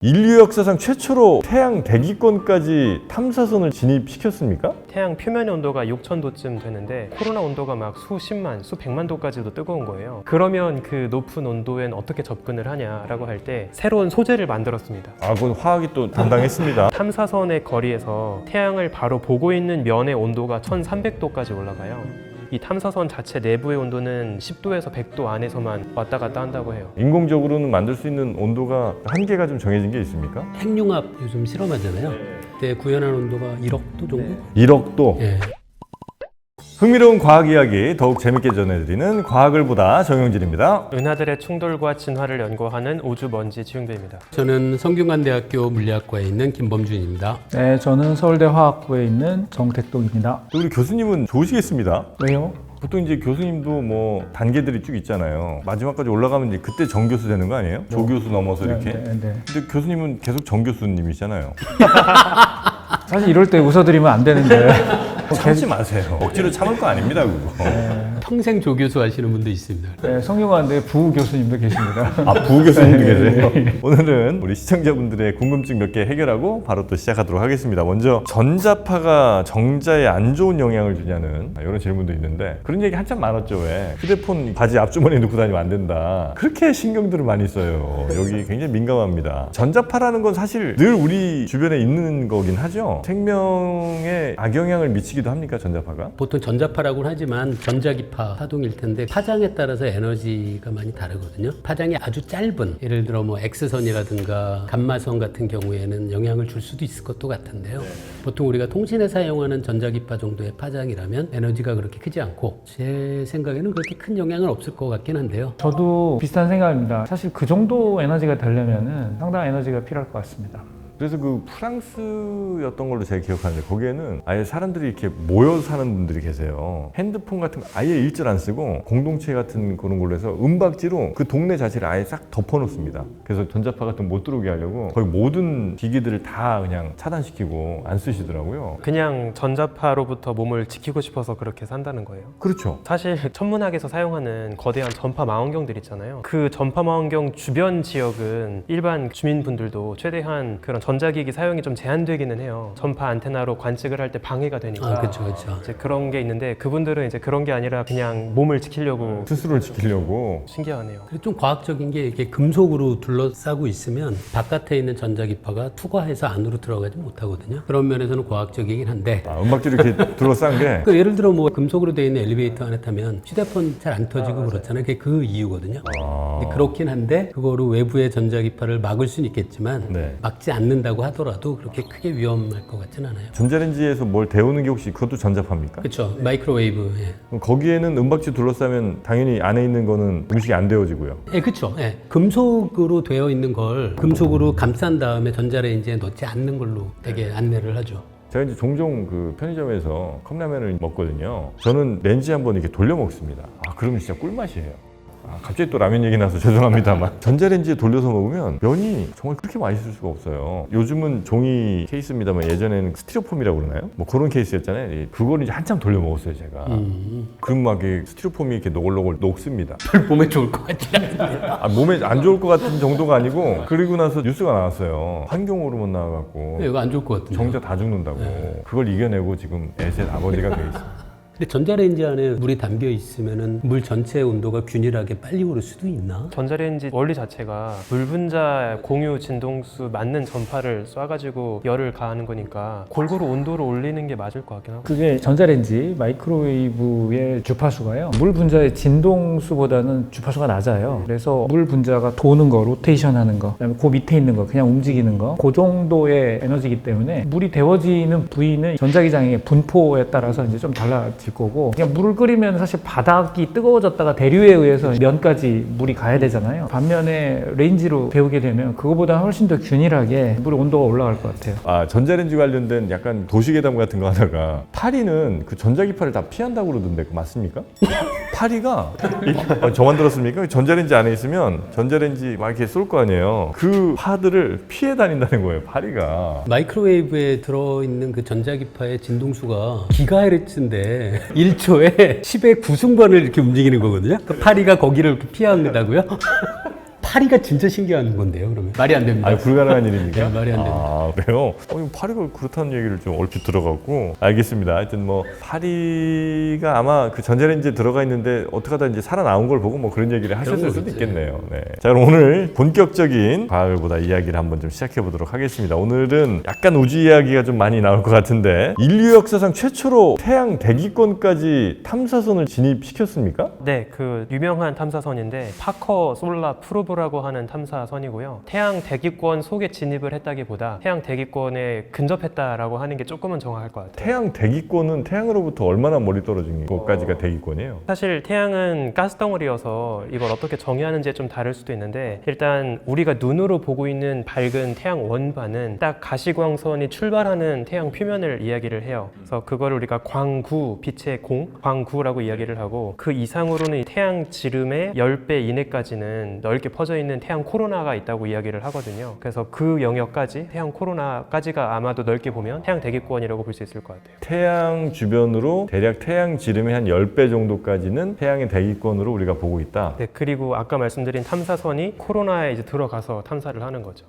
인류 역사상 최초로 태양 대기권까지 탐사선을 진입시켰습니까? 태양 표면의 온도가 6000도쯤 되는데 코로나 온도가 막 수십만, 수백만 도까지도 뜨거운 거예요. 그러면 그 높은 온도엔 어떻게 접근을 하냐라고 할 때 새로운 소재를 만들었습니다. 그건 화학이 또 담당했습니다. 탐사선의 거리에서 태양을 바로 보고 있는 면의 온도가 1300도까지 올라가요. 이 탐사선 자체 내부의 온도는 10도에서 100도 안에서만 왔다 갔다 한다고 해요. 인공적으로는 만들 수 있는 온도가 한계가 좀 정해진 게 있습니까? 핵융합 요즘 실험하잖아요. 그때 구현한 온도가 1억 도 정도? 1억도. 예. 흥미로운 과학 이야기 더욱 재밌게 전해드리는 과학을 보다 정영진입니다. 은하들의 충돌과 진화를 연구하는 우주먼지 지웅대입니다. 저는 성균관대학교 물리학과에 있는 김범준입니다. 네, 저는 서울대 화학부에 있는 정택동입니다. 또 우리 교수님은 좋으시겠습니다. 왜요? 보통 이제 교수님도 뭐 단계들이 쭉 있잖아요. 마지막까지 올라가면 이제 그때 정교수 되는 거 아니에요? 조교수 넘어서 이렇게. 네. 근데 교수님은 계속 정교수님이시잖아요. 사실 이럴 때 웃어드리면 안 되는데. 참지 마세요. 억지로 참을 거 아닙니다, 그거. 평생 조교수 하시는 분도 있습니다. 네, 성균관대 부교수님도 계십니다. 부교수님도 계세요? 오늘은 우리 시청자분들의 궁금증 몇 개 해결하고 바로 또 시작하도록 하겠습니다. 먼저 전자파가 정자에 안 좋은 영향을 주냐는 이런 질문도 있는데 그런 얘기 한참 많았죠. 왜? 휴대폰 바지 앞주머니에 넣고 다니면 안 된다. 그렇게 신경들을 많이 써요. 여기 굉장히 민감합니다. 전자파라는 건 사실 늘 우리 주변에 있는 거긴 하죠. 생명에 악영향을 미치기도 합니까, 전자파가? 보통 전자파라고는 하지만 전자기파 파동일 텐데 파장에 따라서 에너지가 많이 다르거든요. 파장이 아주 짧은, 예를 들어 뭐 X선이라든가 감마선 같은 경우에는 영향을 줄 수도 있을 것도 같은데요. 보통 우리가 통신에 사용하는 전자기파 정도의 파장이라면 에너지가 그렇게 크지 않고 제 생각에는 그렇게 큰 영향은 없을 것 같긴 한데요. 저도 비슷한 생각입니다. 사실 그 정도 에너지가 되려면 상당한 에너지가 필요할 것 같습니다. 그래서 그 프랑스였던 걸로 제가 기억하는데 거기에는 아예 사람들이 이렇게 모여 사는 분들이 계세요. 핸드폰 같은 거 아예 일절 안 쓰고 공동체 같은 그런 걸로 해서 은박지로 그 동네 자체를 아예 싹 덮어놓습니다. 그래서 전자파 같은 거 못 들어오게 하려고 거의 모든 기기들을 다 그냥 차단시키고 안 쓰시더라고요. 그냥 전자파로부터 몸을 지키고 싶어서 그렇게 산다는 거예요. 그렇죠. 사실 천문학에서 사용하는 거대한 전파 망원경들 있잖아요. 그 전파 망원경 주변 지역은 일반 주민분들도 최대한 그런 전자기기 사용이 좀 제한되기는 해요. 전파 안테나로 관측을 할 때 방해가 되니까. 그렇죠. 이제 그런 게 있는데 그분들은 이제 그런 게 아니라 그냥 몸을 지키려고. 스스로를 지키려고. 신기하네요. 그리고 좀 과학적인 게 이렇게 금속으로 둘러싸고 있으면 바깥에 있는 전자기파가 투과해서 안으로 들어가지 못하거든요. 그런 면에서는 과학적이긴 한데 은박지로 이렇게 둘러싼 게 그 예를 들어 뭐 금속으로 되어 있는 엘리베이터 안에 타면 휴대폰 잘 안 터지고 그렇잖아요. 그게 그 이유거든요. 근데 그렇긴 한데 그거로 외부의 전자기파를 막을 수는 있겠지만 네. 막지 않는다고 하더라도 그렇게 크게 위험할 것 같진 않아요. 전자레인지에서 뭘 데우는 게 혹시 그것도 전자파입니까? 그렇죠. 마이크로웨이브. 예. 그럼 거기에는 은박지 둘러싸면 당연히 안에 있는 거는 음식이 안 데워지고요. 예, 그렇죠. 예. 금속으로 되어 있는 걸 금속으로 감싼 다음에 전자레인지에 넣지 않는 걸로 되게 안내를 하죠. 제가 이제 종종 그 편의점에서 컵라면을 먹거든요. 저는 렌즈 한번 이렇게 돌려 먹습니다. 그러면 진짜 꿀맛이에요. 갑자기 또 라면 얘기 나서 죄송합니다만 전자레인지에 돌려서 먹으면 면이 정말 그렇게 맛있을 수가 없어요. 요즘은 종이 케이스입니다만 예전에는 스티로폼이라고 그러나요? 뭐 그런 케이스였잖아요. 그걸 이제 한참 돌려 먹었어요, 제가. 그럼 막 스티로폼이 이렇게 노골노골 녹습니다. 몸에 좋을 것 같지 않아요. 몸에 안 좋을 것 같은 정도가 아니고 그리고 나서 뉴스가 나왔어요. 환경 호르몬 나와갖고 이거 안 좋을 것 같은데. 정자 다 죽는다고. 그걸 이겨내고 지금 애셋 아버지가 돼 있어요. 근데 전자레인지 안에 물이 담겨 있으면은 물 전체의 온도가 균일하게 빨리 오를 수도 있나? 전자레인지 원리 자체가 물 분자 공유 진동수 맞는 전파를 쏴가지고 열을 가하는 거니까 골고루 온도를 올리는 게 맞을 것 같긴 하고. 그게 전자레인지 마이크로웨이브의 주파수가요. 물 분자의 진동수보다는 주파수가 낮아요. 그래서 물 분자가 도는 거, 로테이션 하는 거, 그다음에 그 밑에 있는 거, 그냥 움직이는 거, 그 정도의 에너지이기 때문에 물이 데워지는 부위는 전자기장의 분포에 따라서 이제 좀 달라질 거고, 그냥 물을 끓이면 사실 바닥이 뜨거워졌다가 대류에 의해서 면까지 물이 가야 되잖아요. 반면에 레인지로 데우게 되면 그거보다 훨씬 더 균일하게 물의 온도가 올라갈 것 같아요. 전자레인지 관련된 약간 도시괴담 같은 거 하다가 파리는 그 전자기파를 다 피한다고 그러던데 그거 맞습니까? 파리가 저만 들었습니까? 전자레인지 안에 있으면 전자레인지 막 이렇게 쏠 거 아니에요. 그 파들을 피해 다닌다는 거예요, 파리가. 마이크로웨이브에 들어있는 그 전자기파의 진동수가 기가헤르츠인데 1초에 10의 9승관을 이렇게 움직이는 거거든요. 그 파리가 거기를 이렇게 피한다고요? 파리가 진짜 신기한 건데요. 그러면 말이 안 됩니다. 아니 불가능한 일입니까? 네, 말이 안 됩니다. 아 그래요? 파리가 그렇다는 얘기를 좀 얼핏 들어갔고 알겠습니다. 하여튼 뭐 파리가 아마 그 전자레인지에 들어가 있는데 어떻게 하다 이제 살아나온 걸 보고 뭐 그런 얘기를 하셨을 수도 있겠네요. 네. 자 그럼 오늘 본격적인 과학을 보다 이야기를 한번 좀 시작해 보도록 하겠습니다. 오늘은 약간 우주 이야기가 좀 많이 나올 것 같은데 인류 역사상 최초로 태양 대기권까지 탐사선을 진입시켰습니까? 네, 그 유명한 탐사선인데 파커 솔라 프로브라고 하는 탐사선이고요. 태양 대기권 속에 진입을 했다기보다 태양 대기권에 근접했다라고 하는 게 조금은 정확할 것 같아요. 태양 대기권은 태양으로부터 얼마나 멀리 떨어진 것까지가 대기권이에요? 사실 태양은 가스덩어리여서 이걸 어떻게 정의하는지에 좀 다를 수도 있는데 일단 우리가 눈으로 보고 있는 밝은 태양 원반은 딱 가시광선이 출발하는 태양 표면을 이야기를 해요. 그래서 그걸 우리가 광구, 빛의 공, 광구라고 이야기를 하고 그 이상으로는 태양 지름의 10배 이내까지는 넓게 퍼져 있는 태양 코로나가 있다고 이야기를 하거든요. 그래서 그 영역까지 태양 코로나까지가 아마도 넓게 보면 태양 대기권이라고 볼 수 있을 것 같아요. 태양 주변으로 대략 태양 지름의 한 10배 정도까지는 태양의 대기권으로 우리가 보고 있다. 네, 그리고 아까 말씀드린 탐사선이 코로나에 이제 들어가서 탐사를 하는 거죠.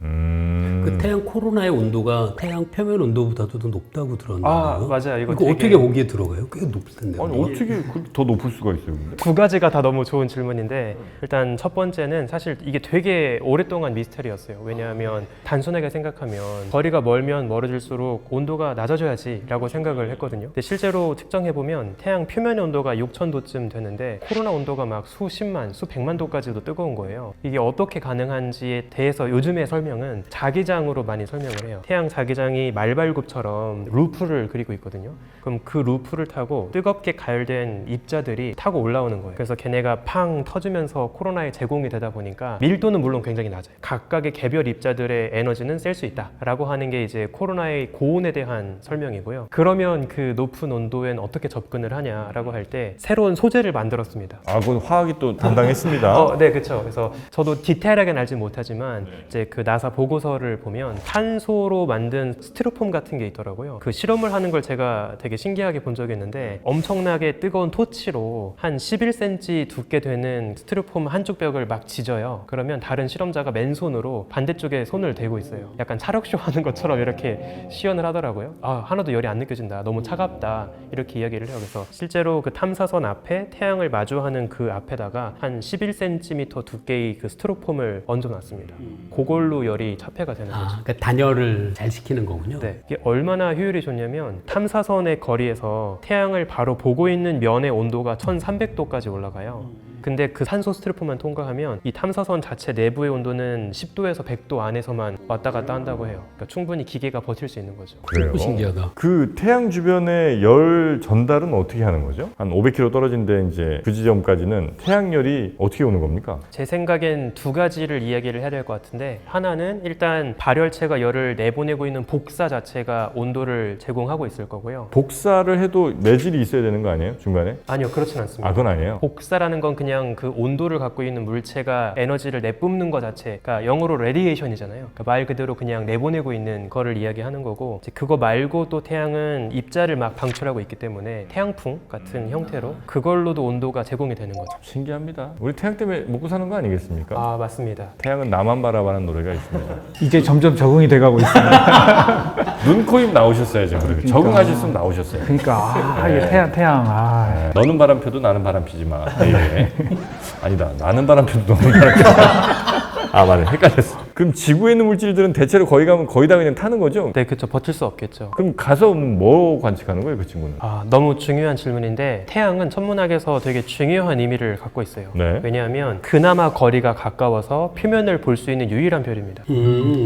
그 태양 코로나의 온도가 태양 표면 온도보다도 더 높다고 들었는데요. 아, 맞아요. 이거 이거 되게- 어떻게 거기에 들어가요? 꽤 높을 텐데. 아니 어떻게 그렇게 더 높을 수가 있어요? 근데? 두 가지가 다 너무 좋은 질문인데 일단 첫 번째는 사실 이게 되게 오랫동안 미스터리였어요. 왜냐하면 단순하게 생각하면 거리가 멀면 멀어질수록 온도가 낮아져야지 라고 생각을 했거든요. 근데 실제로 측정해보면 태양 표면의 온도가 6000도쯤 되는데 코로나 온도가 막 수십만, 수백만 도까지도 뜨거운 거예요. 이게 어떻게 가능한지에 대해서 요즘의 설명은 자기장으로 많이 설명을 해요. 태양 자기장이 말발굽처럼 루프를 그리고 있거든요. 그럼 그 루프를 타고 뜨겁게 가열된 입자들이 타고 올라오는 거예요. 그래서 걔네가 팡 터지면서 코로나에 제공이 되다 보니까 밀도는 물론 굉장히 낮아요. 각각의 개별 입자들의 에너지는 셀 수 있다라고 하는 게 이제 코로나의 고온에 대한 설명이고요. 그러면 그 높은 온도엔 어떻게 접근을 하냐라고 할 때 새로운 소재를 만들었습니다. 아, 그건 화학이 또 담당했습니다. 네, 그렇죠. 그래서 저도 디테일하게는 알지 못하지만 이제 그 나사 보고서를 보면 탄소로 만든 스티로폼 같은 게 있더라고요. 그 실험을 하는 걸 제가 되게 신기하게 본 적이 있는데 엄청나게 뜨거운 토치로 한 11cm 두께 되는 스티로폼 한쪽 벽을 막 지져요. 그러면 다른 실험자가 맨손으로 반대쪽에 손을 대고 있어요. 약간 차력쇼 하는 것처럼 이렇게 시연을 하더라고요. 아, 하나도 열이 안 느껴진다. 너무 차갑다. 이렇게 이야기를 해요. 그래서 실제로 그 탐사선 앞에 태양을 마주하는 그 앞에다가 한 11cm 두께의 그 스티로폼을 얹어놨습니다. 그걸로 열이 차폐가 되는 거죠. 그러니까 단열을 잘 시키는 거군요. 네, 이게 얼마나 효율이 좋냐면 탐사선의 거리에서 태양을 바로 보고 있는 면의 온도가 1300도까지 올라가요. 근데 그 산소 스티로폼만 통과하면 이 탐사선 자체 내부의 온도는 10도에서 100도 안에서만 왔다 갔다 한다고 해요. 그러니까 충분히 기계가 버틸 수 있는 거죠. 그래요. 신기하다. 그 태양 주변의 열 전달은 어떻게 하는 거죠? 한 500km 떨어진 데 이제 그 지점까지는 태양열이 어떻게 오는 겁니까? 제 생각엔 두 가지를 이야기를 해야 될 것 같은데 하나는 일단 발열체가 열을 내보내고 있는 복사 자체가 온도를 제공하고 있을 거고요. 복사를 해도 매질이 있어야 되는 거 아니에요? 중간에? 아니요, 그렇진 않습니다. 아, 그건 아니에요. 복사라는 건 그냥 그 온도를 갖고 있는 물체가 에너지를 내뿜는 것 자체가 영어로 레디에이션이잖아요. 그러니까 말 그대로 그냥 내보내고 있는 거를 이야기하는 거고 이제 그거 말고 또 태양은 입자를 막 방출하고 있기 때문에 태양풍 같은 형태로 그걸로도 온도가 제공이 되는 거죠. 신기합니다. 우리 태양 때문에 먹고 사는 거 아니겠습니까? 아, 맞습니다. 태양은 나만 바라봐는 노래가 있습니다. 이제 점점 적응이 돼가고 있습니다. 눈, 코, 입 나오셨어야죠. 그렇게 적응하셨으면 나오셨어요. 그러니까 이게 태양 네, 너는 바람 펴도 나는 바람 피지 마. 네. 아니다. 나는 바람 펴도 너는 바람 피지 마. 아, 맞네. 헷갈렸어. 그럼 지구에 있는 물질들은 대체로 거기 가면 거의 다 그냥 타는 거죠? 네, 그렇죠. 버틸 수 없겠죠. 그럼 가서 뭐 관측하는 거예요, 그 친구는? 아, 너무 중요한 질문인데 태양은 천문학에서 되게 중요한 의미를 갖고 있어요. 네. 왜냐하면 그나마 거리가 가까워서 표면을 볼 수 있는 유일한 별입니다.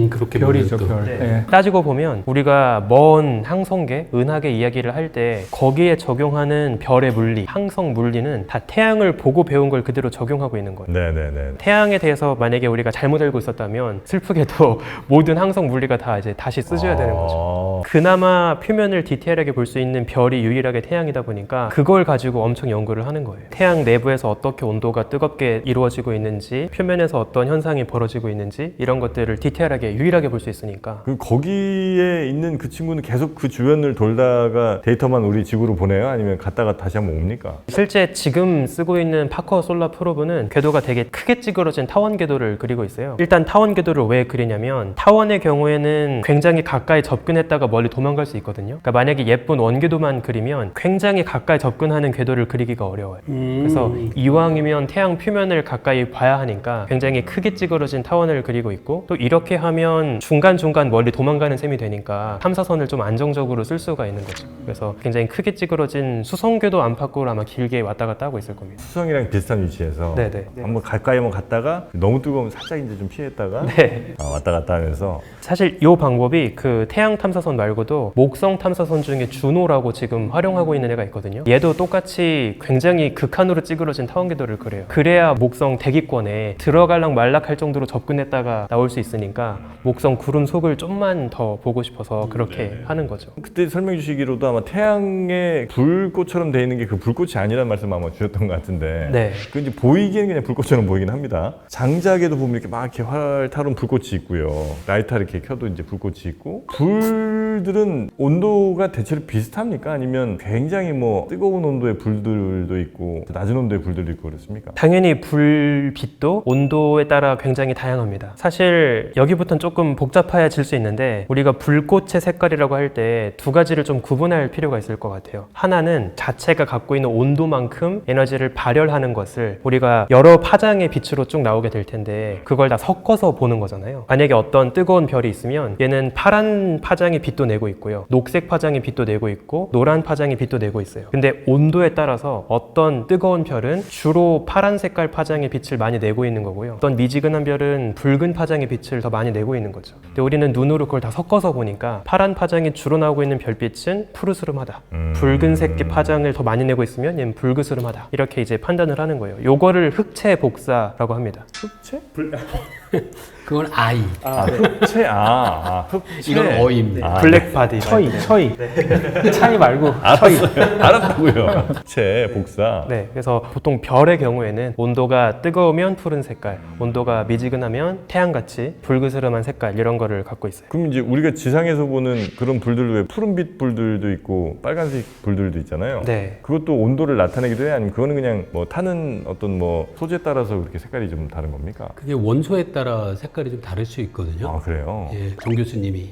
그렇게 별이죠, 보면 또. 별. 네. 따지고 보면 우리가 먼 항성계, 은하계 이야기를 할 때 거기에 적용하는 별의 물리, 항성 물리는 다 태양을 보고 배운 걸 그대로 적용하고 있는 거예요. 네네네. 태양에 대해서 만약에 우리가 잘못 알고 있었다면 슬프게도 모든 항성 물리가 다 이제 다시 쓰셔야 되는 거죠. 그나마 표면을 디테일하게 볼 수 있는 별이 유일하게 태양이다 보니까 그걸 가지고 엄청 연구를 하는 거예요. 태양 내부에서 어떻게 온도가 뜨겁게 이루어지고 있는지, 표면에서 어떤 현상이 벌어지고 있는지 이런 것들을 디테일하게 유일하게 볼 수 있으니까. 그럼 거기에 있는 그 친구는 계속 그 주변을 돌다가 데이터만 우리 지구로 보내요? 아니면 갔다가 다시 한번 옵니까? 실제 지금 쓰고 있는 파커 솔라 프로브는 궤도가 되게 크게 찌그러진 타원 궤도를 그리고 있어요. 일단 타원 궤도를 왜 그리냐면 타원의 경우에는 굉장히 가까이 접근했다가 멀리 도망갈 수 있거든요. 그러니까 만약에 예쁜 원궤도만 그리면 굉장히 가까이 접근하는 궤도를 그리기가 어려워요. 그래서 이왕이면 태양 표면을 가까이 봐야 하니까 굉장히 크게 찌그러진 타원을 그리고 있고, 또 이렇게 하면 중간중간 멀리 도망가는 셈이 되니까 탐사선을 좀 안정적으로 쓸 수가 있는 거죠. 그래서 굉장히 크게 찌그러진 수성궤도 안팎으로 아마 길게 왔다 갔다 하고 있을 겁니다. 수성이랑 비슷한 위치에서 네네. 한번 가까이 한번 갔다가 너무 뜨거우면 살짝 이제 좀 피했다가 네. 왔다 갔다 하면서. 사실 이 방법이 그 태양 탐사선 말고도 목성 탐사선 중에 준호라고 지금 활용하고 있는 애가 있거든요. 얘도 똑같이 굉장히 극한으로 찌그러진 타원 궤도를 그려요. 그래야 목성 대기권에 들어갈락 말락할 정도로 접근했다가 나올 수 있으니까 목성 구름 속을 좀만 더 보고 싶어서 그렇게 하는 거죠. 그때 설명해 주시기로도 아마 태양에 불꽃처럼 돼 있는 게 그 불꽃이 아니란 말씀 아마 주셨던 것 같은데. 네. 그 이제 보이기에는 그냥 불꽃처럼 보이긴 합니다. 장작에도 보면 이렇게 막 이렇게 활타로운 불꽃이 있고요. 라이터 이렇게 켜도 이제 불꽃이 있고. 불들은 온도가 대체로 비슷합니까? 아니면 굉장히 뭐 뜨거운 온도의 불들도 있고 낮은 온도의 불들도 있고 그렇습니까? 당연히 불빛도 온도에 따라 굉장히 다양합니다. 사실 여기부터는 조금 복잡해질 수 있는데 우리가 불꽃의 색깔이라고 할 때 두 가지를 좀 구분할 필요가 있을 것 같아요. 하나는 자체가 갖고 있는 온도만큼 에너지를 발열하는 것을 우리가 여러 파장의 빛으로 쭉 나오게 될 텐데 그걸 다 섞어서 보는 거잖아요. 만약에 어떤 뜨거운 별이 있으면 얘는 파란 파장의 빛도 내고 있고요. 녹색 파장의 빛도 내고 있고 노란 파장의 빛도 내고 있어요. 근데 온도에 따라서 어떤 뜨거운 별은 주로 파란 색깔 파장의 빛을 많이 내고 있는 거고요. 어떤 미지근한 별은 붉은 파장의 빛을 더 많이 내고 있는 거죠. 근데 우리는 눈으로 그걸 다 섞어서 보니까 파란 파장이 주로 나오고 있는 별빛은 푸르스름하다. 붉은색 파장을 더 많이 내고 있으면 얘는 붉으스름하다. 이렇게 이제 판단을 하는 거예요. 요거를 흑채 복사라고 합니다. 흑채? 그건 아이. 흑채? 흑채. 이건 어입니다. 블랙 바디. 처이. 차이 말고 처이. 알았고요. 흑채, 복사. 네, 그래서 보통 별의 경우에는 온도가 뜨거우면 푸른 색깔, 온도가 미지근하면 태양같이 붉으스름한 색깔 이런 거를 갖고 있어요. 그럼 이제 우리가 지상에서 보는 그런 불들 외에 푸른빛 불들도 있고 빨간색 불들도 있잖아요. 네. 그것도 온도를 나타내기도 해요? 아니면 그거는 그냥 뭐 타는 어떤 뭐 소재에 따라서 그렇게 색깔이 좀 다른 겁니까? 그게 원소에 따라 색깔이 좀 다를 수 있거든요. 아, 그래요? 예, 정 교수님이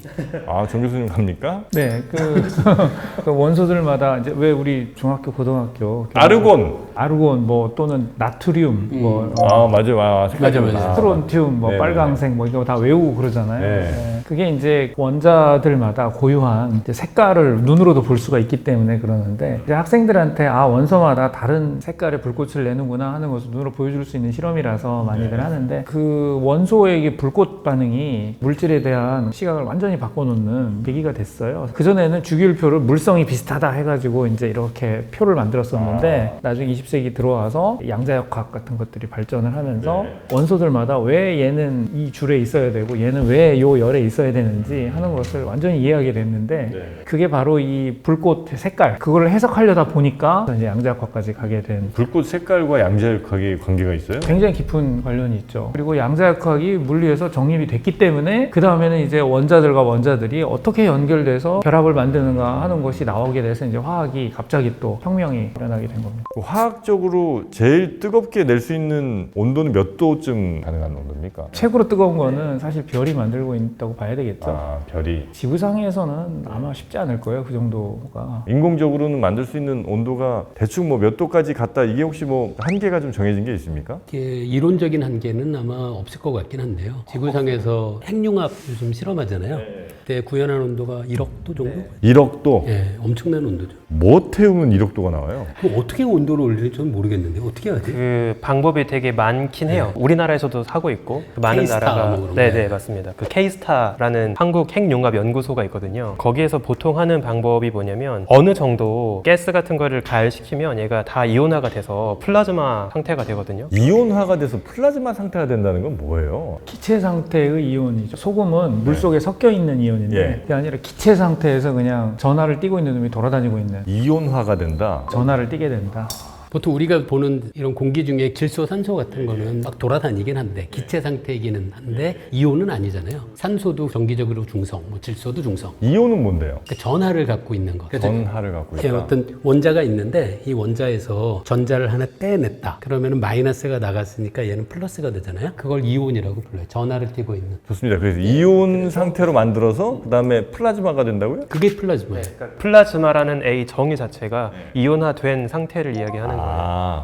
정 교수님 갑니까? 네, 그 원소들마다 이제 왜 우리 중학교, 고등학교 아르곤 뭐 또는 나트륨 뭐 맞아요. 색깔이 맞아요. 스트론튬 뭐 네네. 빨강색 뭐 이거 다 외우고 그러잖아요. 네. 네. 그게 이제 원자들마다 고유한 이제 색깔을 눈으로도 볼 수가 있기 때문에 그러는데 이제 학생들한테 원소마다 다른 색깔의 불꽃을 내는구나 하는 것을 눈으로 보여줄 수 있는 실험이라서 많이들 하는데 그 원소의 이게 불꽃 반응이 물질에 대한 시각을 완전히 바꿔놓는 계기가 됐어요. 그전에는 주기율표를 물성이 비슷하다 해가지고 이제 이렇게 표를 만들었었는데 나중에 20세기 들어와서 양자역학 같은 것들이 발전을 하면서 원소들마다 왜 얘는 이 줄에 있어야 되고 얘는 왜 요 열에 있어야 되는지 하는 것을 완전히 이해하게 됐는데 그게 바로 이 불꽃 색깔 그거를 해석하려다 보니까 이제 양자역학까지 가게 된 불꽃 색깔과 양자역학의 관계가 있어요? 굉장히 깊은 관련이 있죠. 그리고 양자역학이 물리에서 정립이 됐기 때문에 그 다음에는 이제 원자들과 원자들이 어떻게 연결돼서 결합을 만드는가 하는 것이 나오게 돼서 이제 화학이 갑자기 또 혁명이 일어나게 된 겁니다. 화학적으로 제일 뜨겁게 낼 수 있는 온도는 몇 도쯤 가능한 온도입니까? 최고로 뜨거운 거는 사실 별이 만들고 있다고 봐야 되겠죠. 별이. 지구상에서는 아마 쉽지 않을 거예요. 그 정도가. 인공적으로는 만들 수 있는 온도가 대충 뭐 몇 도까지 갔다 이게 혹시 뭐 한계가 좀 정해진 게 있습니까? 이게 이론적인 한계는 아마 없을 것 같긴 한데요. 지구상에서 핵융합 요즘 실험하잖아요. 그때 구현한 온도가 1억 도 정도? 1억 도? 예, 엄청난 온도죠. 뭐 태우면 1억 도가 나와요? 그럼 어떻게 온도를 올리는지 저는 모르겠는데 어떻게 하지? 그 방법이 되게 많긴 해요. 우리나라에서도 하고 있고 많은 K-스타 나라가 뭐 그런 네네 거. 맞습니다. 그 K-스타라는 한국 핵융합 연구소가 있거든요. 거기에서 보통 하는 방법이 뭐냐면 어느 정도 가스 같은 거를 가열시키면 얘가 다 이온화가 돼서 플라즈마 상태가 되거든요. 이온화가 돼서 플라즈마 상태가 된다는 건 뭐예요? 기체 상태의 이온이죠. 소금은 물 속에 섞여 있는 이온이에요. 이온인데 예. 그게 아니라 기체 상태에서 그냥 전하를 띠고 있는 놈이 돌아다니고 있는 이온화가 된다. 전하를 띠게 된다. 보통 우리가 보는 이런 공기 중에 질소, 산소 같은 거는 막 돌아다니긴 한데 기체 상태이기는 한데 이온은 아니잖아요. 산소도 정기적으로 중성, 뭐 질소도 중성. 이온은 뭔데요? 그러니까 전하를 갖고 있는 거. 그래서 전하를 갖고 예, 있다. 어떤 원자가 있는데 이 원자에서 전자를 하나 떼냈다. 그러면 마이너스가 나갔으니까 얘는 플러스가 되잖아요. 그걸 이온이라고 불러요. 전하를 띠고 있는. 좋습니다. 그래서 이온 상태로 만들어서 그다음에 플라즈마가 된다고요? 그게 플라즈마예요. 그러니까 플라즈마라는 A 정의 자체가 이온화된 상태를 이야기하는 거예요.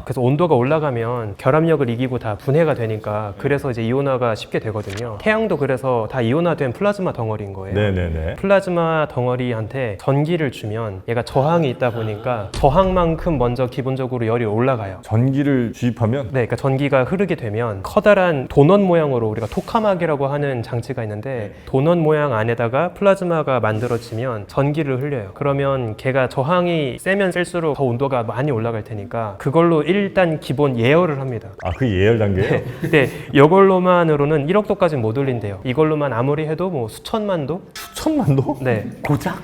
그래서 온도가 올라가면 결합력을 이기고 다 분해가 되니까 그래서 이제 이온화가 쉽게 되거든요. 태양도 그래서 다 이온화된 플라즈마 덩어리인 거예요. 네네네. 플라즈마 덩어리한테 전기를 주면 얘가 저항이 있다 보니까 저항만큼 먼저 기본적으로 열이 올라가요. 전기를 주입하면 네, 그러니까 전기가 흐르게 되면 커다란 도넛 모양으로 우리가 토카막이라고 하는 장치가 있는데 도넛 모양 안에다가 플라즈마가 만들어지면 전기를 흘려요. 그러면 걔가 저항이 세면 셀수록 더 온도가 많이 올라갈 테니까 그걸로 일단 기본 예열을 합니다. 그 예열 단계예요? 근데 이걸로만으로는 1억 도까지는 못 올린대요. 이걸로만 아무리 해도 뭐 수천만 도? 수천만 도? 네. 고작?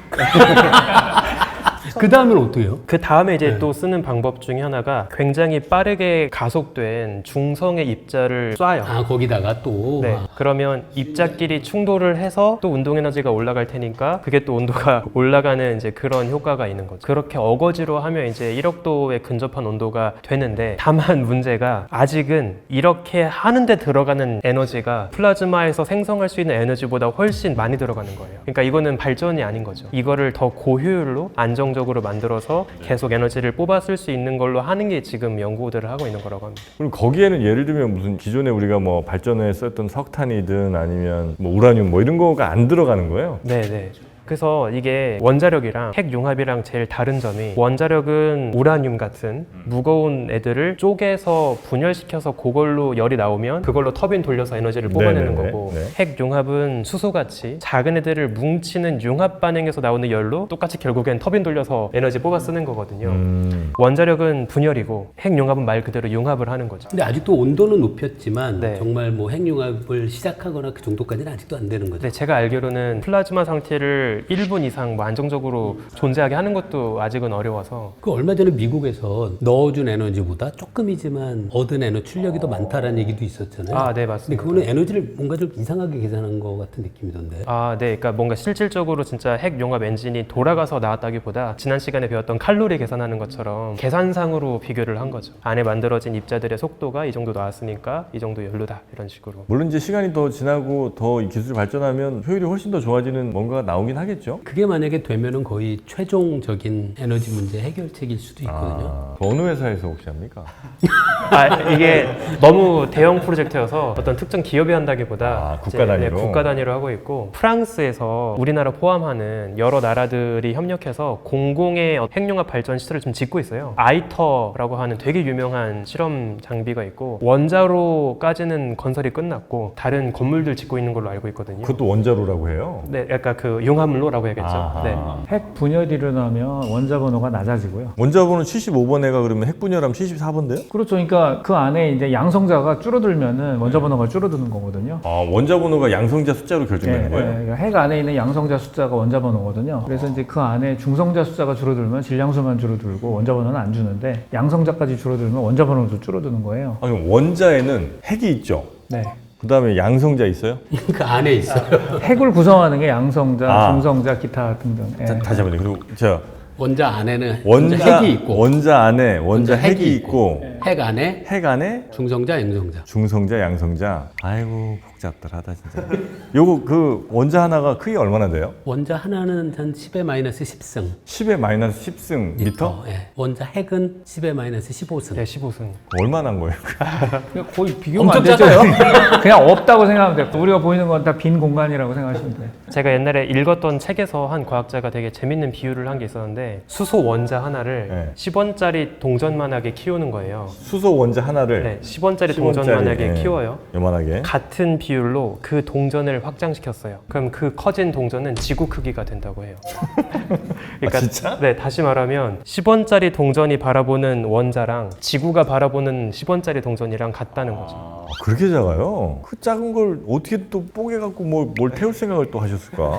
그 다음엔 어떻게 해요? 그 다음에 이제 또 쓰는 방법 중에 하나가 굉장히 빠르게 가속된 중성의 입자를 쏴요. 아, 거기다가 또. 네. 그러면 입자끼리 충돌을 해서 또 운동 에너지가 올라갈 테니까 그게 또 온도가 올라가는 이제 그런 효과가 있는 거죠. 그렇게 어거지로 하면 이제 1억 도에 근접한 온도가 되는데 다만 문제가 아직은 이렇게 하는데 들어가는 에너지가 플라즈마에서 생성할 수 있는 에너지보다 훨씬 많이 들어가는 거예요. 그러니까 이거는 발전이 아닌 거죠. 이거를 더 고효율로 안정적으로 만들어서 계속 에너지를 뽑아 쓸 수 있는 걸로 하는 게 지금 연구들을 하고 있는 거라고 합니다. 그럼 거기에는 예를 들면 무슨 기존에 우리가 뭐 발전에 썼던 석탄이든 아니면 뭐 우라늄 뭐 이런 거가 안 들어가는 거예요? 네네. 그래서 이게 원자력이랑 핵융합이랑 제일 다른 점이 원자력은 우라늄 같은 무거운 애들을 쪼개서 분열시켜서 그걸로 열이 나오면 그걸로 터빈 돌려서 에너지를 뽑아내는 네네네. 거고 네. 핵융합은 수소같이 작은 애들을 뭉치는 융합 반응에서 나오는 열로 똑같이 결국엔 터빈 돌려서 에너지 뽑아 쓰는 거거든요. 원자력은 분열이고 핵융합은 말 그대로 융합을 하는 거죠. 근데 아직도 온도는 높였지만 네. 정말 뭐 핵융합을 시작하거나 그 정도까지는 아직도 안 되는 거죠. 근데 제가 알기로는 플라즈마 상태를 1분 이상 뭐 안정적으로 존재하게 하는 것도 아직은 어려워서 그 얼마 전에 미국에서 넣어준 에너지보다 조금이지만 얻은 에너지 출력이 더 많다라는 얘기도 있었잖아요. 아, 네, 근데 맞습니다. 그거는 에너지를 뭔가 좀 이상하게 계산한 것 같은 느낌이던데. 아, 네. 그러니까 뭔가 실질적으로 진짜 핵융합 엔진이 돌아가서 나왔다기보다 지난 시간에 배웠던 칼로리 계산하는 것처럼 계산상으로 비교를 한 거죠. 안에 만들어진 입자들의 속도가 이 정도 나왔으니까 이 정도 연료다. 이런 식으로. 물론 이제 시간이 더 지나고 더 이 기술이 발전하면 효율이 훨씬 더 좋아지는 뭔가가 나오긴 하겠죠? 그게 만약에 되면은 거의 최종적인 에너지 문제 해결책일 수도 있거든요. 어느 회사에서 혹시 합니까? 아, 이게 너무 대형 프로젝트여서 어떤 특정 기업이 한다기보다 국가 이제, 단위로? 국가 단위로 하고 있고 프랑스에서 우리나라 포함하는 여러 나라들이 협력해서 공공의 핵융합 발전 시설을 좀 짓고 있어요. 아이터라고 하는 되게 유명한 실험 장비가 있고 원자로까지는 건설이 끝났고 다른 건물들 짓고 있는 걸로 알고 있거든요. 그것도 원자로라고 해요? 네, 약간 그 융합로라고 해야겠죠. 아하. 네. 핵 분열이 일어나면 원자 번호가 낮아지고요. 원자번호 75번 애가 그러면 핵분열하면 74번데요? 그렇죠. 그러니까 그 안에 이제 양성자가 줄어들면은 원자 번호가 줄어드는 거거든요. 원자번호가 양성자 숫자로 결정되는 거예요? 그러니까 핵 안에 있는 양성자 숫자가 원자 번호거든요. 그래서 이제 그 안에 중성자 숫자가 줄어들면 질량수만 줄어들고 원자 번호는 안 주는데 양성자까지 줄어들면 원자 번호도 줄어드는 거예요. 그럼 원자에는 핵이 있죠? 네. 그 다음에 양성자 있어요? 그 안에 있어요. 핵을 구성하는 게 양성자, 아. 중성자, 기타 등등. 예. 다시 한번 그리고 자 원자 안에는 원자 핵이 있고 원자 안에 원자 원자 핵이 핵이 있고 핵 안에 핵 안에 중성자, 양성자. 중성자, 양성자. 아이고 복잡들하다 진짜. 요거 그 원자 하나가 크기 얼마나 돼요? 원자 하나는 한 10의 마이너스 10승 10의 마이너스 10승 미터? 예. 원자 핵은 10의 마이너스 15승. 네, 15승. 얼마나 한 거예요? 그냥 거의 비교가 엄청 안 되죠. 그냥 없다고 생각하면 돼요. 우리가 보이는 건 다 빈 공간이라고 생각하시면 돼요. 제가 옛날에 읽었던 책에서 한 과학자가 되게 재밌는 비유를 한 게 있었는데 수소 원자 하나를 네. 10원짜리 동전만하게 키우는 거예요. 수소 원자 하나를 네, 10원짜리 동전만하게 네. 키워요. 요만하게. 같은 비율로 그 동전을 확장시켰어요. 그럼 그 커진 동전은 지구 크기가 된다고 해요. 그러니까 진짜? 네, 다시 말하면 10원짜리 동전이 바라보는 원자랑 지구가 바라보는 10원짜리 동전이랑 같다는 거죠. 그렇게 작아요? 그 작은 걸 어떻게 또 뽀개 갖고 뭘 태울 생각을 또 하셨을까?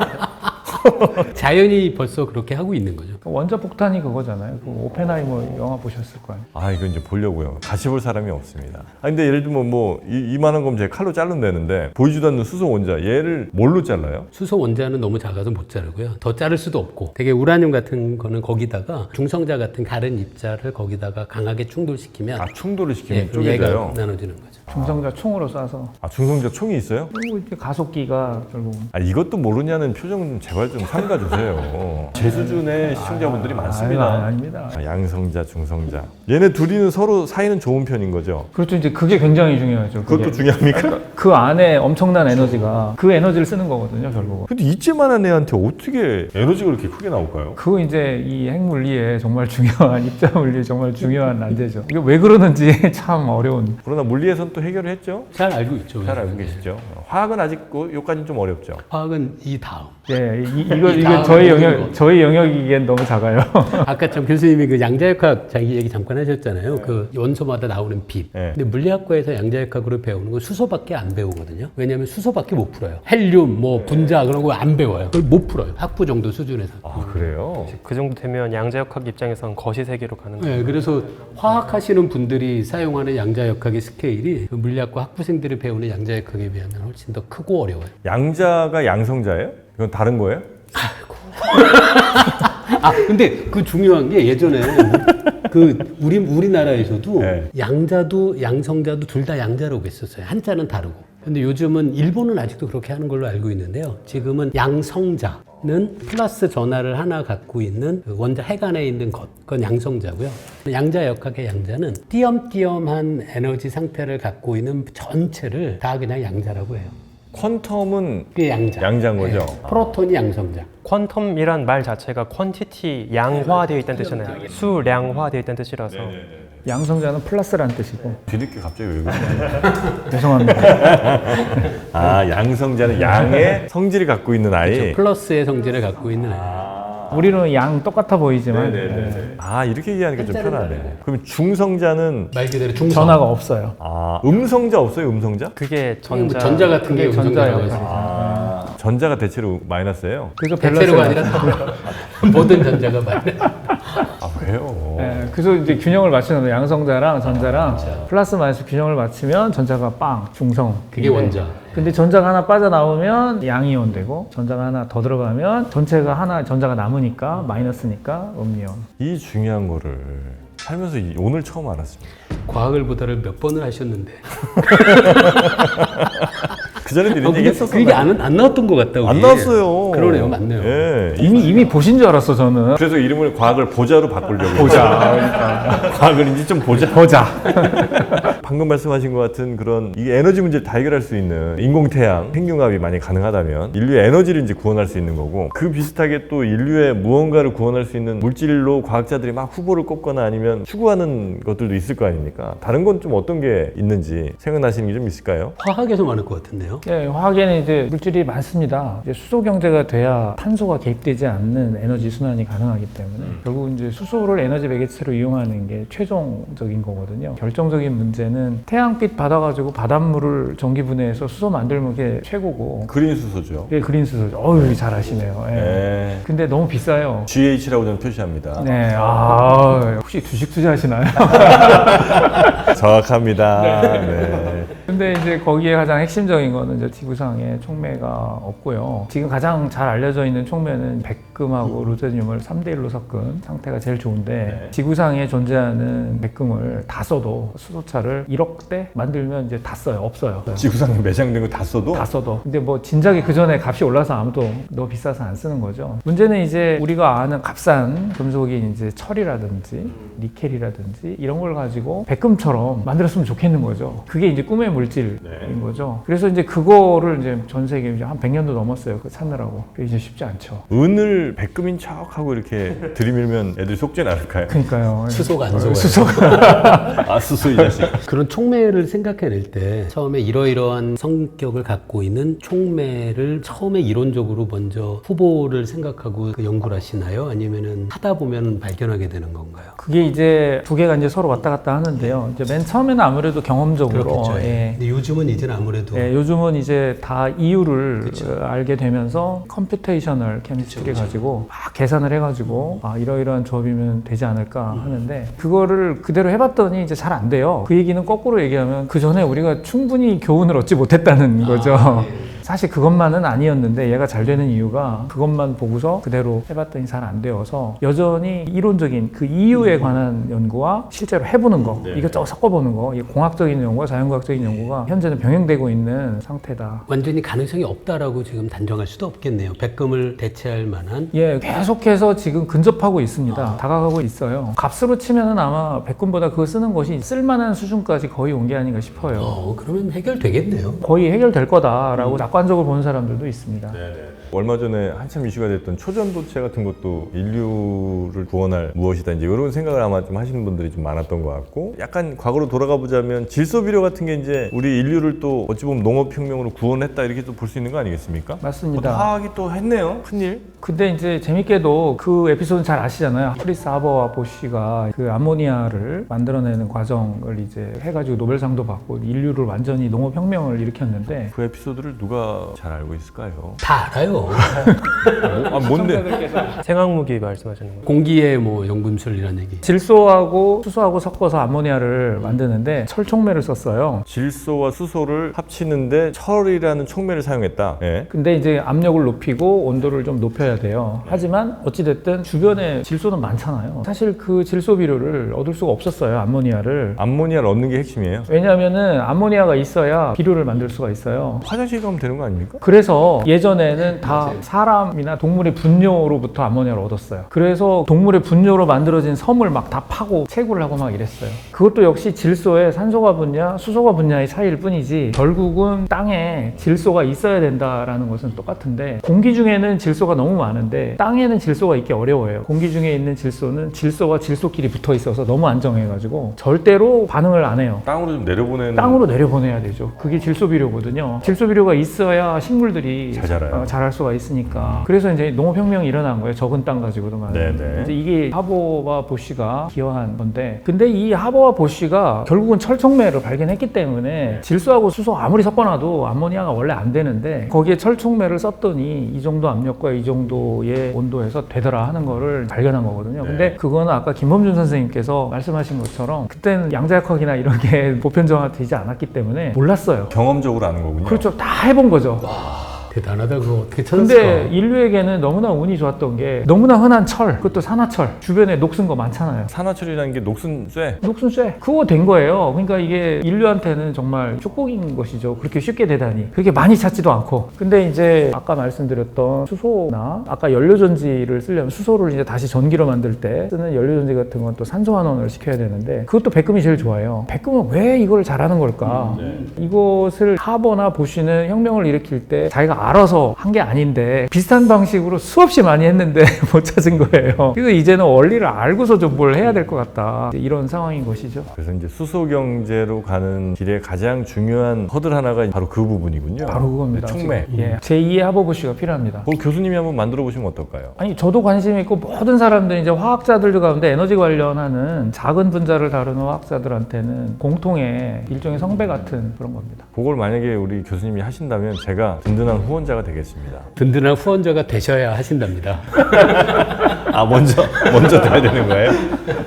자연이 벌써 그렇게 하고 있는 거죠. 원자 폭탄이 그거잖아요. 그 오펜하이머 영화 보셨을 거예요. 아, 이거 이제 보려고요. 같이 볼 사람이 없습니다. 아, 근데 예를 들면 뭐 이만한 거면 제가 칼로 자르면 되는데 보이지도 않는 수소 원자 얘를 뭘로 잘라요? 수소 원자는 너무 작아서 못 자르고요. 더 자를 수도 없고 되게 우라늄 같은 거는 거기다가 중성자 같은 다른 입자를 거기다가 강하게 충돌시키면 아, 충돌을 시키면 예, 그럼 얘가 쪼개져요. 나눠지는 거죠. 중성자 총으로 쏴서 아, 중성자 총이 있어요? 그리고 이제 가속기가 결국 아, 이것도 모르냐는 표정 좀 제발 좀 삼가 주세요. 제 수준의 시청자분들이 많습니다. 아닙니다. 아, 양성자, 중성자. 얘네 둘이는 서로 사이는 좋은 편인 거죠? 그렇죠. 이제 그게 굉장히 중요하죠. 그것도 그게. 중요합니까? 그 안에 엄청난 에너지가 그 에너지를 쓰는 거거든요, 결국은. 근데 이쯤만한 애한테 어떻게 에너지가 그렇게 크게 나올까요? 그거 이제 이 핵물리에 정말 중요한 입자 물리에 정말 중요한 난제죠. 이게 왜 그러는지 참 어려운. 그러나 물리에선 또 해결을 했죠? 잘 알고 있죠. 잘 알고 계시죠? 화학은 아직 요까지는 좀 어렵죠. 화학은 이 다음. 예, 이 이게 다음에 저희 모든 영역 거. 저희 영역이기엔 너무 작아요. 아까 참 교수님이 그 양자역학 자기 얘기 잠깐 하셨잖아요. 그 원소마다 나오는 빛. 네. 근데 물리학과에서 양자역학으로 배우는 건 수소밖에 안 배우거든요. 왜냐하면 수소밖에 못 풀어요. 헬륨, 뭐 분자 그런 거 안 배워요. 그걸 못 풀어요. 학부 정도 수준에서. 아, 그래요? 그 정도 되면 양자역학 입장에선 거시세계로 가는 거예요. 네, 그래서 화학하시는 분들이 사용하는 양자역학의 스케일이 그 물리학과 학부생들이 배우는 양자역학에 비하면 훨씬 더 크고 어려워요. 양자가 양성자예요? 이건 다른 거예요? 아, 근데 그 중요한 게 예전에 그 우리나라에서도 네. 양자도 양성자도 둘 다 양자라고 했었어요. 한자는 다르고. 근데 요즘은 일본은 아직도 그렇게 하는 걸로 알고 있는데요. 지금은 양성자는 플러스 전하를 하나 갖고 있는 그 원자 핵 안에 있는 것, 그건 양성자고요. 양자역학의 양자는 띄엄띄엄한 에너지 상태를 갖고 있는 전체를 다 그냥 양자라고 해요. 퀀텀은 그게 양자. 양자인 거죠? 프로톤이 양성자. 퀀텀이란 말 자체가 퀀티티 양화되어 있다는 뜻이잖아요. 수량화되어 있다는 뜻이라서 양성자는 플러스라는 뜻이고. 뒤늦게 갑자기 왜 그러냐? 죄송합니다. 아, 양성자는 양의 성질을 갖고 있는 아이. 플러스의 성질을 갖고 있는 아이. 우리는 양 똑같아 보이지만 아, 이렇게 얘기하니까 좀 편하네. 그럼 중성자는 말 그대로 중성. 전화가 없어요. 아, 음성자 없어요? 음성자? 그게 전자, 전자 전자 같은 게 그게 전자예요. 음성자라고 해서. 아, 전자가 대체로 마이너스예요? 그래서 대체로가 밸런스가 아니라 모든 전자가 마이너스. 아, 왜요? 예, 그래서 이제 균형을 맞추는 거예요. 양성자랑 전자랑 플러스 마이너스 균형을 맞추면 전자가 빵, 중성. 그게 원자. 근데 전자가 하나 빠져나오면 양이온 되고 전자가 하나 더 들어가면 전체가 하나 전자가 남으니까 마이너스니까 음이온. 이 중요한 거를 살면서 오늘 처음 알았습니다. 과학을 보다를 몇 번을 하셨는데. 그전에도 이런 얘기 했었어요. 그게 안 나왔던 것 같다. 안 나왔어요. 그러네요, 맞네요. 예. 이미 보신 줄 알았어 저는. 그래서 이름을 과학을 보자로 바꾸려고. 보자. 그러니까. 과학을 이제 좀 보자. 보자. 방금 말씀하신 것 같은 그런 이게 에너지 문제를 다 해결할 수 있는 인공태양, 핵융합이 만약 가능하다면 인류의 에너지를 이제 구원할 수 있는 거고 그 비슷하게 또 인류의 무언가를 구원할 수 있는 물질로 과학자들이 막 후보를 꼽거나 아니면 추구하는 것들도 있을 거 아닙니까? 다른 건 좀 어떤 게 있는지 생각나시는 게 좀 있을까요? 화학에서 많을 것 같은데요. 예, 화학에는 이제 물질이 많습니다. 이제 수소 경제가 돼야 탄소가 개입되지 않는 에너지 순환이 가능하기 때문에 결국 이제 수소를 에너지 매개체로 이용하는 게 최종적인 거거든요. 결정적인 문제는 태양빛 받아가지고 바닷물을 전기 분해해서 수소 만들면 그게 최고고. 그린 수소죠. 그게 그린 수소죠. 어휴, 잘 아시네요. 예. 네. 근데 너무 비싸요. GH라고 저는 표시합니다. 네, 아, 혹시 주식 투자하시나요? 정확합니다. 네. 근데 이제 거기에 가장 핵심적인 거는 이제 지구상에 촉매가 없고요. 지금 가장 잘 알려져 있는 촉매는 백금하고 루테늄을 3대1로 섞은 상태가 제일 좋은데 지구상에 존재하는 백금을 다 써도 수소차를 1억 대 만들면 이제 다 써요. 없어요. 지구상에 매장된 거 다 써도 다 써도. 근데 뭐 진작에 그 전에 값이 올라서 아무도 너무 비싸서 안 쓰는 거죠. 문제는 이제 우리가 아는 값싼 금속이 이제 철이라든지 니켈이라든지 이런 걸 가지고 백금처럼 만들었으면 좋겠는 거죠. 그게 이제 꿈의 물질인 거죠. 그래서 이제 그거를 이제 전 세계에 이제 한 100년도 넘었어요. 그 찾느라고. 그게 이제 쉽지 않죠. 은을 백금인 척하고 이렇게 들이밀면 애들이 속죄는 않을까요? 그러니까요. 수소가 안 속아요. 아, 수소 이 자식. 그런 촉매를 생각해낼 때 처음에 이러이러한 성격을 갖고 있는 촉매를 처음에 이론적으로 먼저 후보를 생각하고 그 연구를 하시나요? 아니면은 하다 보면 발견하게 되는 건가요? 그게 이제 두 개가 이제 서로 왔다 갔다 하는데요. 이제 맨 처음에는 아무래도 경험적으로 그렇겠죠. 예, 예. 근데 요즘은 이제는 아무래도 예, 요즘은 이제 다 이유를 그쵸. 알게 되면서 컴퓨테이셔널 케미스트리 가지고 막 계산을 해가지고 이러이러한 조합이면 되지 않을까 하는데 그거를 그대로 해봤더니 이제 잘 안 돼요. 그 얘기는 거꾸로 얘기하면 그 전에 우리가 충분히 교훈을 얻지 못했다는 거죠. 사실 그것만은 아니었는데 얘가 잘 되는 이유가 그것만 보고서 그대로 해봤더니 잘 안 되어서 여전히 이론적인 그 이유에 관한 연구와 실제로 해보는 거 이것저것 섞어보는 거 이 공학적인 연구와 자연과학적인 연구가 현재는 병행되고 있는 상태다. 완전히 가능성이 없다라고 지금 단정할 수도 없겠네요. 백금을 대체할 만한. 예, 계속해서 지금 근접하고 있습니다. 다가가고 있어요. 값으로 치면은 아마 백금보다 그거 쓰는 것이 쓸만한 수준까지 거의 온 게 아닌가 싶어요. 그러면 해결되겠네요. 거의 해결될 거다라고 낙관적으로 보는 사람들도 있습니다. 얼마 전에 한참 이슈가 됐던 초전도체 같은 것도 인류를 구원할 무엇이다 이제 이런 생각을 아마 좀 하시는 분들이 좀 많았던 것 같고 약간 과거로 돌아가 보자면 질소비료 같은 게 이제 우리 인류를 또 어찌 보면 농업혁명으로 구원했다 이렇게 또 볼 수 있는 거 아니겠습니까? 맞습니다. 화학이 또 했네요. 큰일. 근데 이제 재밌게도 그 에피소드는 잘 아시잖아요. 프리스 하버와 보쉬가 그 암모니아를 만들어내는 과정을 이제 해가지고 노벨상도 받고 인류를 완전히 농업혁명을 일으켰는데 그 에피소드를 누가 잘 알고 있을까요? 다 알아요. 뭔데? 생화무기 말씀하시는 거예요? 공기의 뭐 연금술 이런 얘기. 질소하고 수소하고 섞어서 암모니아를 만드는데 철촉매를 썼어요. 질소와 수소를 합치는데 철이라는 촉매를 사용했다. 예. 근데 이제 압력을 높이고 온도를 좀 높여야 돼요. 하지만 어찌됐든 주변에 질소는 많잖아요. 사실 그 질소 비료를 얻을 수가 없었어요. 암모니아를. 암모니아를 얻는 게 핵심이에요. 왜냐하면은 암모니아가 있어야 비료를 만들 수가 있어요. 화장실 가면 되는 거 아닙니까? 그래서 예전에는 다 사람이나 동물의 분뇨로부터 암모니아를 얻었어요. 그래서 동물의 분뇨로 만들어진 섬을 막 다 파고 채굴을 하고 막 이랬어요. 그것도 역시 질소의 산소가 분야, 수소가 분야의 차이일 뿐이지 결국은 땅에 질소가 있어야 된다라는 것은 똑같은데 공기 중에는 질소가 너무 많은데 땅에는 질소가 있기 어려워요. 공기 중에 있는 질소는 질소와 질소끼리 붙어 있어서 너무 안정해가지고 절대로 반응을 안 해요. 땅으로 좀 내려보내는. 땅으로 내려보내야 되죠. 그게 질소비료거든요. 질소비료가 있어야 식물들이 잘 자라요. 자랄 수가 있으니까. 그래서 이제 농업혁명이 일어난 거예요. 적은 땅 가지고도. 네네. 이제 이게 하버와 보쉬가 기여한 건데, 근데 이 하버와 보쉬가 결국은 철촉매를 발견했기 때문에 질소하고 수소 아무리 섞어놔도 암모니아가 원래 안 되는데 거기에 철촉매를 썼더니 이 정도 압력과 이 정도의 온도에서 되더라 하는 거를 발견한 거거든요. 근데 그거는 아까 김범준 선생님께서 말씀하신 것처럼 그때는 양자역학이나 이런 게 보편정화되지 않았기 때문에 몰랐어요. 경험적으로 아는 거군요. 그렇죠. 다 해본 거죠. 대단하다. 그거 어떻게 찾았을까? 근데 인류에게는 너무나 운이 좋았던 게 너무나 흔한 철, 그것도 산화철, 주변에 녹슨 거 많잖아요. 산화철이라는 게 녹슨쇠. 녹슨쇠 그거 된 거예요. 그러니까 이게 인류한테는 정말 축복인 것이죠. 그렇게 쉽게 되다니. 그렇게 많이 찾지도 않고. 근데 이제 아까 말씀드렸던 수소나 아까 연료전지를 쓰려면 수소를 이제 다시 전기로 만들 때 쓰는 연료전지 같은 건 또 산소환원을 시켜야 되는데 그것도 백금이 제일 좋아요. 백금은 왜 이걸 잘하는 걸까? 이것을 하버나 보쉬는 혁명을 일으킬 때 자기가 알아서 한 게 아닌데 비슷한 방식으로 수없이 많이 했는데 못 찾은 거예요. 그래서 이제는 원리를 알고서 좀 뭘 해야 될 것 같다. 이런 상황인 것이죠. 그래서 이제 수소 경제로 가는 길에 가장 중요한 허들 하나가 바로 그 부분이군요. 바로 그겁니다. 촉매. 지금. 예. 제2의 하버 보쉬가 필요합니다. 그걸 교수님이 한번 만들어 보시면 어떨까요? 아니 저도 관심 있고 모든 사람들 이제 화학자들 가운데 에너지 관련하는 작은 분자를 다루는 화학자들한테는 공통의 일종의 성배 같은 그런 겁니다. 그걸 만약에 우리 교수님이 하신다면 제가 든든한 후원자가 되겠습니다. 든든한 후원자가 되셔야 하신답니다. 아 먼저 돼야 되는 거예요?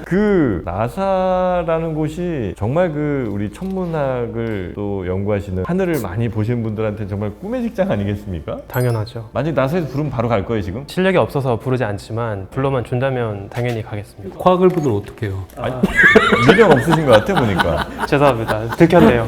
그 나사라는 곳이 정말 그 우리 천문학을 또 연구하시는 하늘을 많이 보시는 분들한테 정말 꿈의 직장 아니겠습니까? 당연하죠. 만약 나사에서 부르면 바로 갈 거예요 지금? 실력이 없어서 부르지 않지만 불러만 준다면 당연히 가겠습니다. 과학을 보면 어떡해요? 미련 없으신 것 같아 보니까. 죄송합니다. 들켰네요.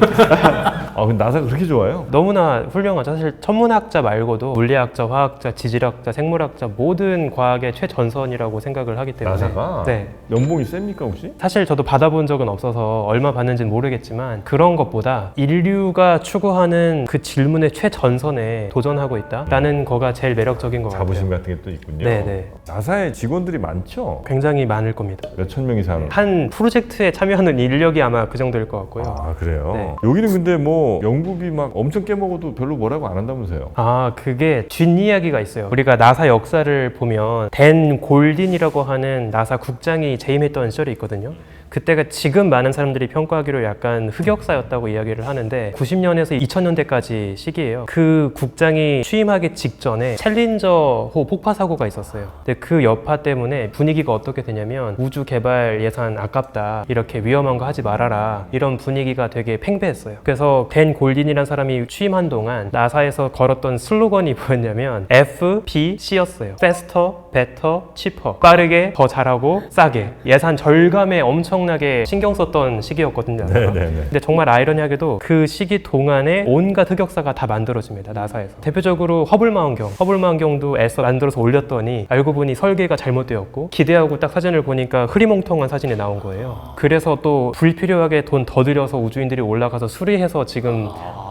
아 근데 나사가 그렇게 좋아요? 너무나 훌륭하죠. 사실 천문학자 말고도 물리학자, 화학자, 지질학자, 생물학자 모든 과학의 최전선이라고 생각을 하기 때문에 나사가? 네. 연봉이 셉니까 혹시? 사실 저도 받아본 적은 없어서 얼마 받는지는 모르겠지만 그런 것보다 인류가 추구하는 그 질문의 최전선에 도전하고 있다라는 거가 제일 매력적인 것 같아요. 자부심 같은 게 또 있군요. 네네. 나사에 직원들이 많죠? 굉장히 많을 겁니다. 몇천 명 이상. 한 프로젝트에 참여하는 인력이 아마 그 정도일 것 같고요. 아 그래요? 네. 여기는 근데 뭐 연구비 막 엄청 깨먹어도 별로 뭐라고 안 한다면서요? 아, 그게 뒷이야기가 있어요. 우리가 나사 역사를 보면 댄 골딘이라고 하는 나사 국장이 재임했던 시절이 있거든요. 그때가 지금 많은 사람들이 평가하기로 약간 흑역사였다고 이야기를 하는데 90년에서 2000년대까지 시기예요. 그 국장이 취임하기 직전에 챌린저호 폭파 사고가 있었어요. 근데 그 여파 때문에 분위기가 어떻게 되냐면 우주 개발 예산 아깝다, 이렇게 위험한 거 하지 말아라, 이런 분위기가 되게 팽배했어요. 그래서 댄 골딘이라는 사람이 취임한 동안 나사에서 걸었던 슬로건이 뭐였냐면 FBC였어요. Faster, Better, Cheaper. 빠르게, 더 잘하고, 싸게. 예산 절감에 엄청나게 신경 썼던 시기였거든요. 근데 정말 아이러니하게도 그 시기 동안에 온갖 흑역사가 다 만들어집니다. 나사에서. 대표적으로 허블망원경도 애써 만들어서 올렸더니 알고 보니 설계가 잘못되었고, 기대하고 딱 사진을 보니까 흐리멍텅한 사진이 나온 거예요. 그래서 또 불필요하게 돈 더 들여서 우주인들이 올라가서 수리해서 지금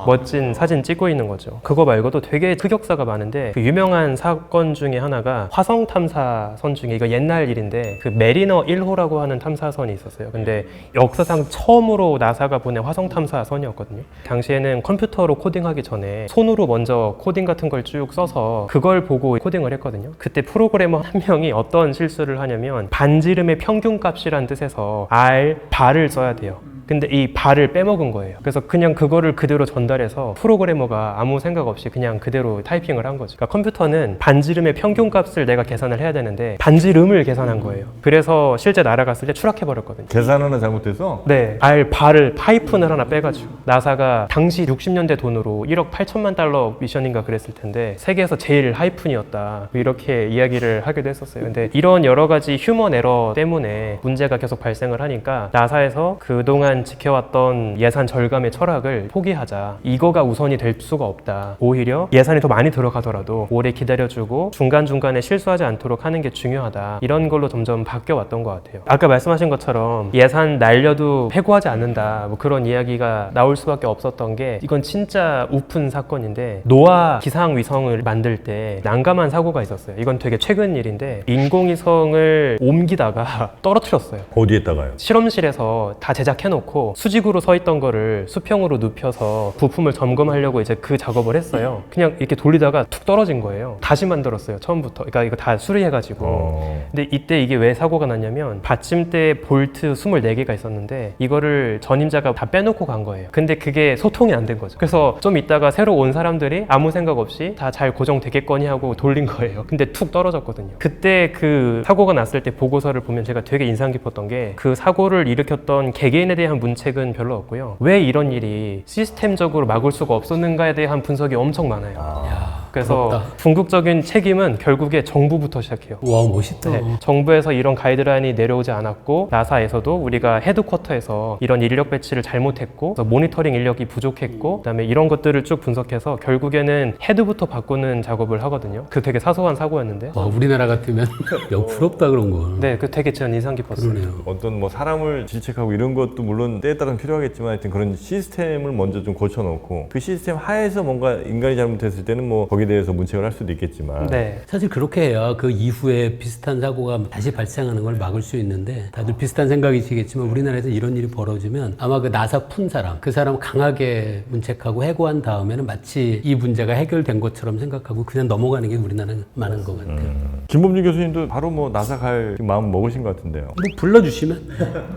멋진 사진 찍고 있는 거죠. 그거 말고도 되게 흑역사가 많은데, 그 유명한 사건 중에 하나가 화성 탐사선 중에, 이거 옛날 일인데 그 메리너 1호라고 하는 탐사선이 있었어요. 근데 역사상 처음으로 나사가 보낸 화성 탐사선이었거든요. 당시에는 컴퓨터로 코딩하기 전에 손으로 먼저 코딩 같은 걸 쭉 써서 그걸 보고 코딩을 했거든요. 그때 프로그래머 한 명이 어떤 실수를 하냐면 반지름의 평균값이란 뜻에서 R, 발을 써야 돼요. 근데 이 발을 빼먹은 거예요. 그래서 그냥 그거를 그대로 전달해서 프로그래머가 아무 생각 없이 그냥 그대로 타이핑을 한 거죠. 그러니까 컴퓨터는 반지름의 평균값을 내가 계산을 해야 되는데 반지름을 계산한 거예요. 그래서 실제 날아갔을 때 추락해버렸거든요. 계산 하나 잘못돼서? 네, 발을 파이픈을 하나 빼가지고 나사가 당시 60년대 돈으로 1억 8천만 달러 미션인가 그랬을 텐데 세계에서 제일 하이픈이었다, 이렇게 이야기를 하기도 했었어요. 근데 이런 여러 가지 휴먼 에러 때문에 문제가 계속 발생을 하니까 나사에서 그동안 지켜왔던 예산 절감의 철학을 포기하자, 이거가 우선이 될 수가 없다, 오히려 예산이 더 많이 들어가더라도 오래 기다려주고 중간중간에 실수하지 않도록 하는 게 중요하다, 이런 걸로 점점 바뀌어왔던 것 같아요. 아까 말씀하신 것처럼 예산 날려도 해고하지 않는다, 뭐 그런 이야기가 나올 수밖에 없었던 게, 이건 진짜 우픈 사건인데, 노아 기상위성을 만들 때 난감한 사고가 있었어요. 이건 되게 최근 일인데, 인공위성을 옮기다가 떨어뜨렸어요. 어디에다가요? 실험실에서 다 제작해놓고 수직으로 서 있던 거를 수평으로 눕혀서 부품을 점검하려고 이제 그 작업을 했어요. 그냥 이렇게 돌리다가 툭 떨어진 거예요. 다시 만들었어요, 처음부터. 그러니까 이거 다 수리해가지고. 근데 이때 이게 왜 사고가 났냐면, 받침대 볼트 24개가 있었는데 이거를 전임자가 다 빼놓고 간 거예요. 근데 그게 소통이 안 된 거죠. 그래서 좀 있다가 새로 온 사람들이 아무 생각 없이 다 잘 고정되겠거니 하고 돌린 거예요. 근데 툭 떨어졌거든요. 그때 그 사고가 났을 때 보고서를 보면 제가 되게 인상 깊었던 게, 그 사고를 일으켰던 개개인에 대한 문책은 별로 없고요, 왜 이런 일이 시스템적으로 막을 수가 없었는가에 대한 분석이 엄청 많아요. 그래서 부럽다. 궁극적인 책임은 결국에 정부부터 시작해요. 와, 멋있다. 네, 정부에서 이런 가이드라인이 내려오지 않았고, 나사에서도 우리가 헤드쿼터에서 이런 인력 배치를 잘못했고, 그래서 모니터링 인력이 부족했고, 그다음에 이런 것들을 쭉 분석해서 결국에는 헤드부터 바꾸는 작업을 하거든요. 그 되게 사소한 사고였는데, 와, 우리나라 같으면 야, 부럽다 그런 거. 네, 그 되게 저는 인상 깊었어요. 그러네요. 어떤 뭐 사람을 질책하고 이런 것도 물론 때에 따라서 필요하겠지만, 하여튼 그런 시스템을 먼저 좀 고쳐놓고, 그 시스템 하에서 뭔가 인간이 잘못했을 때는 뭐 거기에 대해서 문책을 할 수도 있겠지만, 네. 사실 그렇게 해야 그 이후에 비슷한 사고가 다시 발생하는 걸 막을 수 있는데, 다들 비슷한 생각이시겠지만 우리나라에서 이런 일이 벌어지면 아마 그 나사 푼 사람, 그 사람 강하게 문책하고 해고한 다음에는 마치 이 문제가 해결된 것처럼 생각하고 그냥 넘어가는 게 우리나라는 많은 것 같아요. 김범준 교수님도 바로 뭐 나사 갈 마음 먹으신 것 같은데요. 뭐 불러주시면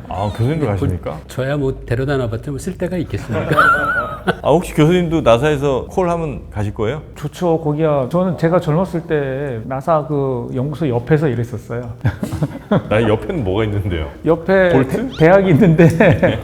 아, 교수님도 가십니까? 저야 뭐 데려다 놔봤자 뭐 쓸 데가 있겠습니까? 아, 혹시 교수님도 나사에서 콜하면 가실 거예요? 좋죠. 거기야. 저는 제가 젊었을 때 나사 그 연구소 옆에서 일했었어요. 나 옆에는 뭐가 있는데요? 옆에 볼트? 대학이 있는데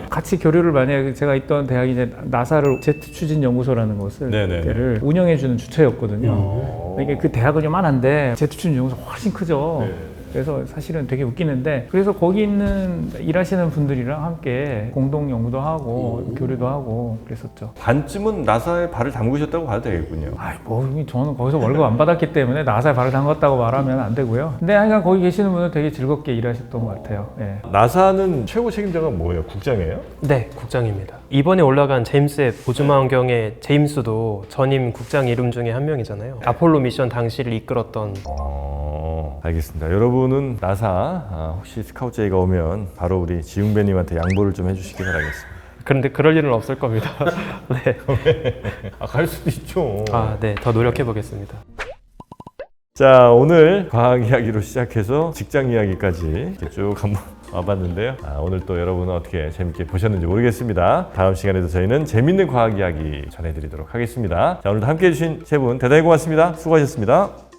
같이 교류를 많이 해요. 제가 있던 대학이 이제 나사를 제트 추진 연구소라는 것을 네네. 그때를 운영해주는 주체였거든요. 이게 그 대학은 요만한데 제트 추진 연구소 훨씬 크죠. 그래서 사실은 되게 웃기는데, 그래서 거기 있는 일하시는 분들이랑 함께 공동 연구도 하고 교류도 하고 그랬었죠. 반쯤은 나사에 발을 담그셨다고 봐도 되겠군요. 아이 뭐 저는 거기서 월급 안 받았기 때문에 나사에 발을 담갔다고 말하면 안 되고요. 근데 하여간 거기 계시는 분은 되게 즐겁게 일하셨던 것 같아요. 예. 나사는 최고 책임자가 뭐예요? 국장이에요? 네, 국장입니다. 이번에 올라간 제임스 웹 보조망원경의 제임스도 전임 국장 이름 중에 한 명이잖아요. 아폴로 미션 당시를 이끌었던. 알겠습니다. 여러분은 나사 혹시 스카우트제이가 오면 바로 우리 지웅배님한테 양보를 좀 해주시기 바라겠습니다. 그런데 그럴 일은 없을 겁니다. 네. 갈 수도 있죠. 네, 더 노력해 보겠습니다. 자, 오늘 과학 이야기로 시작해서 직장 이야기까지 이렇게 쭉 한번 와봤는데요. 오늘 또 여러분은 어떻게 재밌게 보셨는지 모르겠습니다. 다음 시간에도 저희는 재밌는 과학 이야기 전해드리도록 하겠습니다. 자, 오늘도 함께해 주신 세 분 대단히 고맙습니다. 수고하셨습니다.